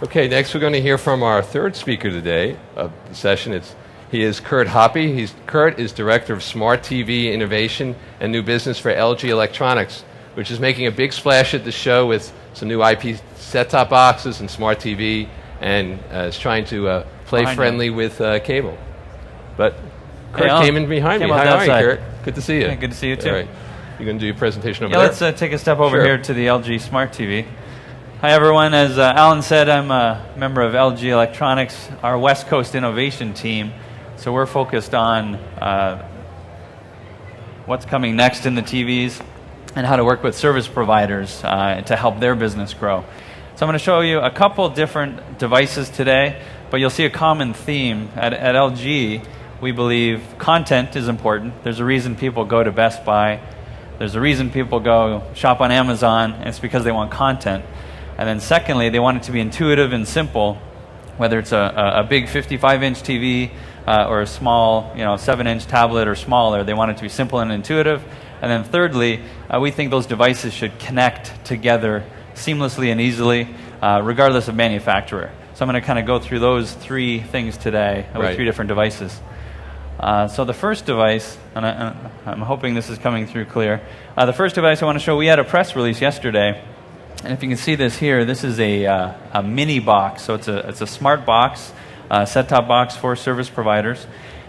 Okay, next we're going to hear from our third speaker today of the session. He is Kurt Hoppe. Kurt is Director of Smart TV Innovation and New Business for LG Electronics, which is making a big splash at the show with some new IP set-top boxes and smart TV, and is trying to play friendly with cable. But Kurt came in behind me. How are you, Kurt? Good to see you. Yeah, good to see you, too. All right. You're going to do your presentation over there? Let's take a step over here to the LG Smart TV. Hi, everyone. As Alan said, I'm a member of LG Electronics, our West Coast innovation team. So we're focused on what's coming next in the TVs and how to work with service providers to help their business grow. So I'm going to show you a couple different devices today, but you'll see a common theme. At LG, we believe content is important. There's a reason people go to Best Buy. There's a reason people go shop on Amazon, and it's because they want content. And then secondly, they want it to be intuitive and simple, whether it's a big 55-inch TV or a small 7-inch tablet or smaller. They want it to be simple and intuitive. And then thirdly, we think those devices should connect together seamlessly and easily, regardless of manufacturer. So I'm going to kind of go through those three things today with three different devices. So the first device, and I'm hoping this is coming through clear. The first device I want to show, we had a press release yesterday. And if you can see this here, this is a mini box. So it's a smart box, set-top box for service providers,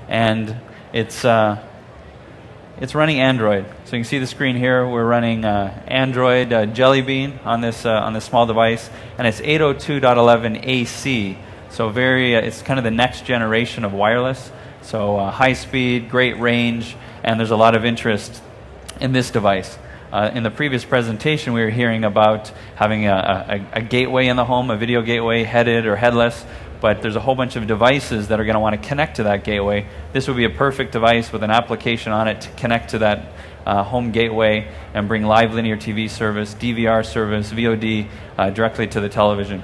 and it's running Android. So you can see the screen here. We're running Android Jelly Bean on this small device, and it's 802.11 AC. So it's kind of the next generation of wireless. So high speed, great range, and there's a lot of interest in this device. In the previous presentation, we were hearing about having a gateway in the home, a video gateway, headed or headless, but there's a whole bunch of devices that are going to want to connect to that gateway. This would be a perfect device with an application on it to connect to that home gateway and bring live linear TV service, DVR service, VOD directly to the television.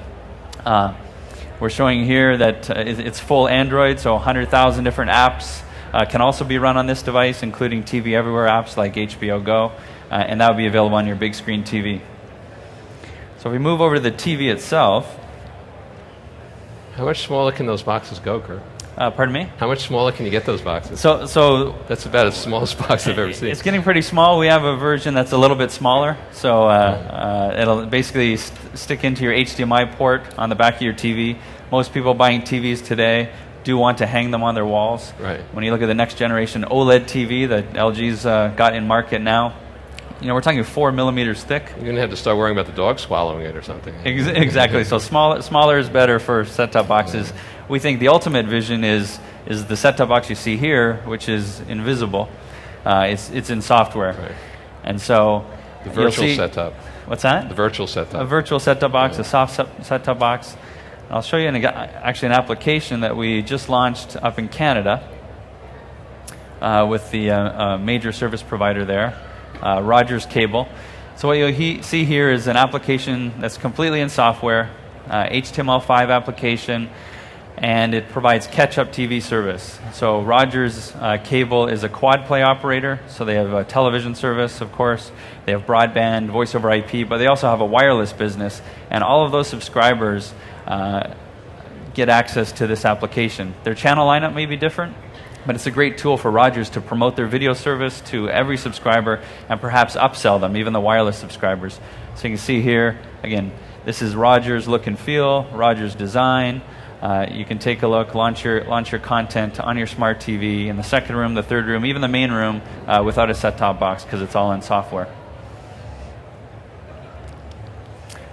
We're showing here that it's full Android, so 100,000 different apps can also be run on this device, including TV Everywhere apps like HBO Go. And that will be available on your big screen TV. So if we move over to the TV itself. How much smaller can those boxes go, Kurt? Pardon me? How much smaller can you get those boxes? So that's about the smallest box I've ever seen. It's getting pretty small. We have a version that's a little bit smaller. So it'll basically stick into your HDMI port on the back of your TV. Most people buying TVs today do want to hang them on their walls. Right. When you look at the next generation OLED TV that LG's got in market now, we're talking 4 millimeters thick. You're going to have to start worrying about the dog swallowing it or something. Exactly. So smaller is better for set-top boxes. Yeah. We think the ultimate vision is the set-top box you see here, which is invisible. It's in software. Right. And so the virtual set-top. What's that? The virtual set-top. A virtual set-top box, a soft set-top box. And I'll show you actually an application that we just launched up in Canada with the major service provider there. Rogers Cable. So what you'll see here is an application that's completely in software, HTML5 application, and it provides catch-up TV service. So Rogers Cable is a quad play operator, so they have a television service, of course. They have broadband, voice over IP, but they also have a wireless business, and all of those subscribers get access to this application. Their channel lineup may be different, but it's a great tool for Rogers to promote their video service to every subscriber and perhaps upsell them, even the wireless subscribers. So you can see here, again, this is Rogers look and feel, Rogers design. You can take a look, launch your content on your smart TV in the second room, the third room, even the main room without a set-top box because it's all in software.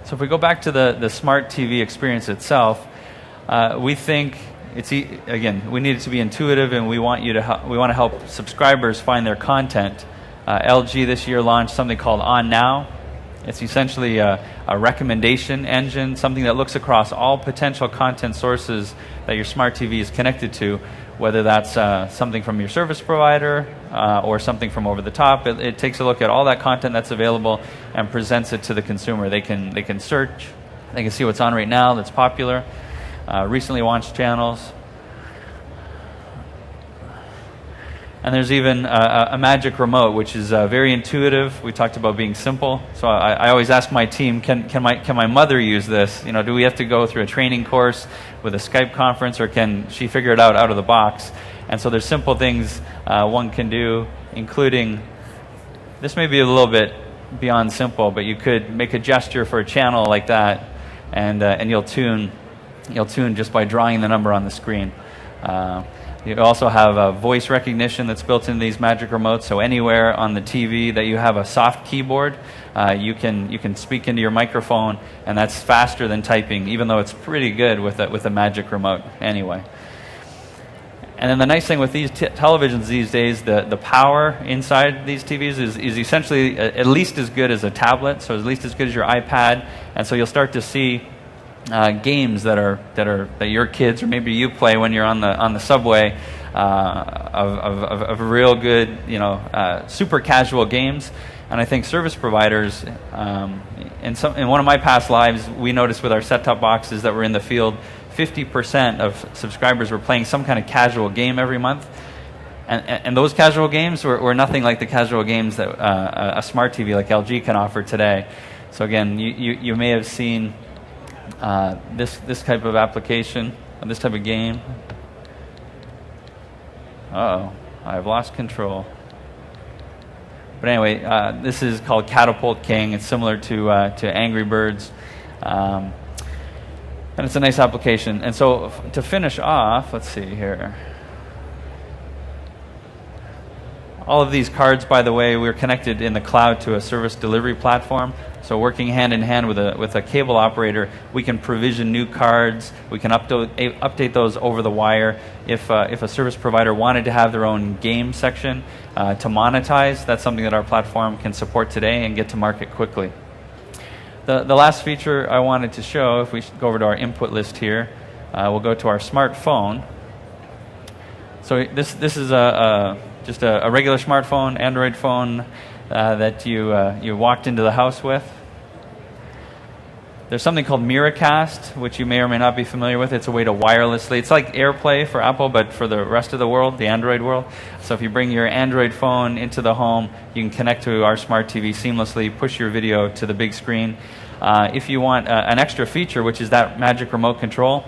So if we go back to the smart TV experience itself, we think we need it to be intuitive, and we want to help subscribers find their content. LG this year launched something called On Now. It's essentially a recommendation engine, something that looks across all potential content sources that your smart TV is connected to, whether that's something from your service provider or something from over the top. It takes a look at all that content that's available and presents it to the consumer. They can search, they can see what's on right now that's popular. Recently launched channels. And there's even a magic remote, which is very intuitive. We talked about being simple. So I always ask my team, can my mother use this? You know, do we have to go through a training course with a Skype conference, or can she figure it out of the box? And so there's simple things one can do, including, this may be a little bit beyond simple, but you could make a gesture for a channel like that, and you'll tune just by drawing the number on the screen. You also have voice recognition that's built into these magic remotes, so anywhere on the TV that you have a soft keyboard, you can speak into your microphone, and that's faster than typing, even though it's pretty good with a magic remote anyway. And then the nice thing with these televisions these days, the power inside these TVs is essentially at least as good as a tablet, so at least as good as your iPad, and so you'll start to see games that your kids or maybe you play when you're on the subway of real good, super casual games. And I think service providers, in one of my past lives, we noticed with our set-top boxes that were in the field, 50% of subscribers were playing some kind of casual game every month. And those casual games were nothing like the casual games that a smart TV like LG can offer today. So again, you may have seen this type of application, this type of game. Uh-oh, I've lost control. But anyway, this is called Catapult King. It's similar to Angry Birds. And it's a nice application. And so to finish off, let's see here. All of these cards, by the way, we're connected in the cloud to a service delivery platform. So working hand in hand with a cable operator, we can provision new cards. We can update those over the wire. If a service provider wanted to have their own game section to monetize, that's something that our platform can support today and get to market quickly. The last feature I wanted to show, if we go over to our input list here, we'll go to our smartphone. So this is just a regular smartphone, Android phone that you walked into the house with. There's something called Miracast, which you may or may not be familiar with. It's a way to wirelessly, it's like AirPlay for Apple, but for the rest of the world, the Android world. So if you bring your Android phone into the home, you can connect to our smart TV seamlessly, push your video to the big screen. If you want an extra feature, which is that magic remote control,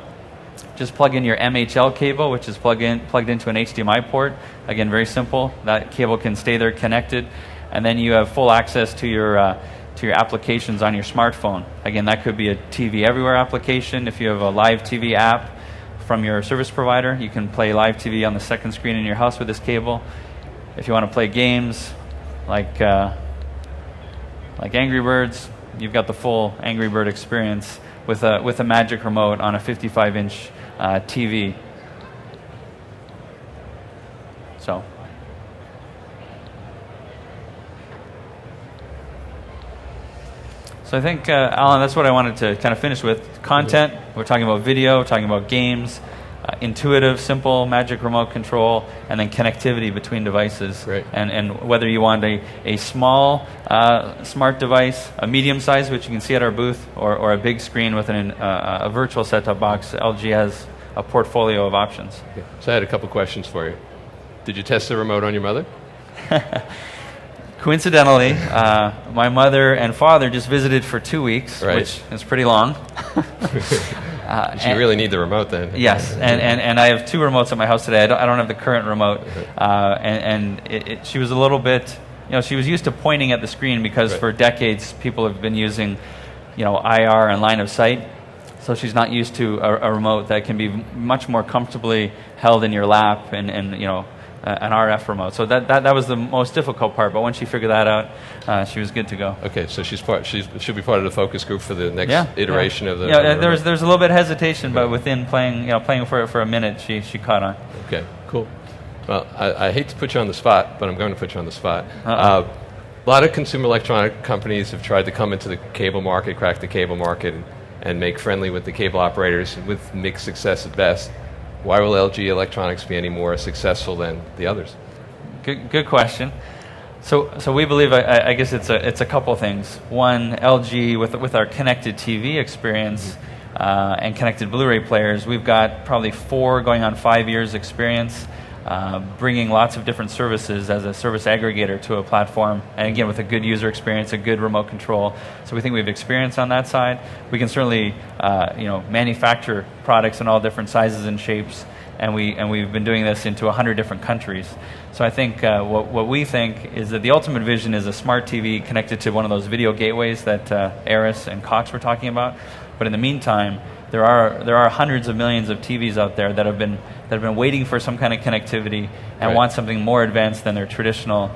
just plug in your MHL cable, which is plugged into an HDMI port. Again, very simple. That cable can stay there connected, and then you have full access to your applications on your smartphone. Again, that could be a TV Everywhere application. If you have a live TV app from your service provider, you can play live TV on the second screen in your house with this cable. If you want to play games like Angry Birds, you've got the full Angry Bird experience with a magic remote on a 55-inch TV. So I think, Alan, that's what I wanted to kind of finish with. Content, we're talking about video, we're talking about games, intuitive, simple, magic remote control, and then connectivity between devices. Right. And whether you want a small smart device, a medium size, which you can see at our booth, or a big screen with a virtual set-top box, LG has a portfolio of options. Okay. So I had a couple questions for you. Did you test the remote on your mother? Coincidentally, my mother and father just visited for 2 weeks, right, which is pretty long. You really need the remote then. Yes, and I have 2 remotes at my house today. I don't have the current remote, she was a little bit, she was used to pointing at the screen because for decades people have been using, IR and line of sight. So she's not used to a remote that can be much more comfortably held in your lap and an RF remote. So that was the most difficult part, but once she figured that out, she was good to go. Okay, so she'll be part of the focus group for the next iteration of the. There's a little bit of hesitation, but within playing for a minute, she caught on. Okay, cool. Well, I hate to put you on the spot, but I'm going to put you on the spot. A lot of consumer electronic companies have tried to come into the cable market, crack the cable market, and make friendly with the cable operators with mixed success at best. Why will LG Electronics be any more successful than the others? Good question. So we believe, I guess it's a couple things. One, LG with our connected TV experience and connected Blu-ray players, we've got probably 4 going on 5 years experience bringing lots of different services as a service aggregator to a platform, and again with a good user experience, a good remote control. So we think we have experience on that side. We can certainly manufacture products in all different sizes and shapes, and we've been doing this into 100 different countries. So I think what we think is that the ultimate vision is a smart TV connected to one of those video gateways that Eris and Cox were talking about. But in the meantime, there are hundreds of millions of TVs out there that have been waiting for some kind of connectivity and want something more advanced than their traditional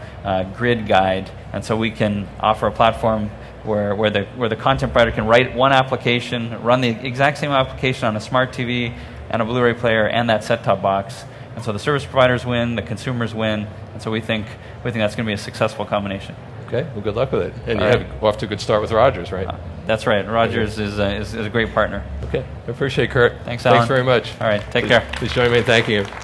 grid guide. And so we can offer a platform where the content provider can write one application, run the exact same application on a smart TV and a Blu-ray player and that set-top box. And so the service providers win, the consumers win, and so we think that's going to be a successful combination. Okay, well, good luck with it. And you're off to a good start with Rogers, right? That's right. Rogers is a great partner. Okay, I appreciate it, Kurt. Thanks, Alan. Thanks very much. All right, take care. Please join me in thanking him.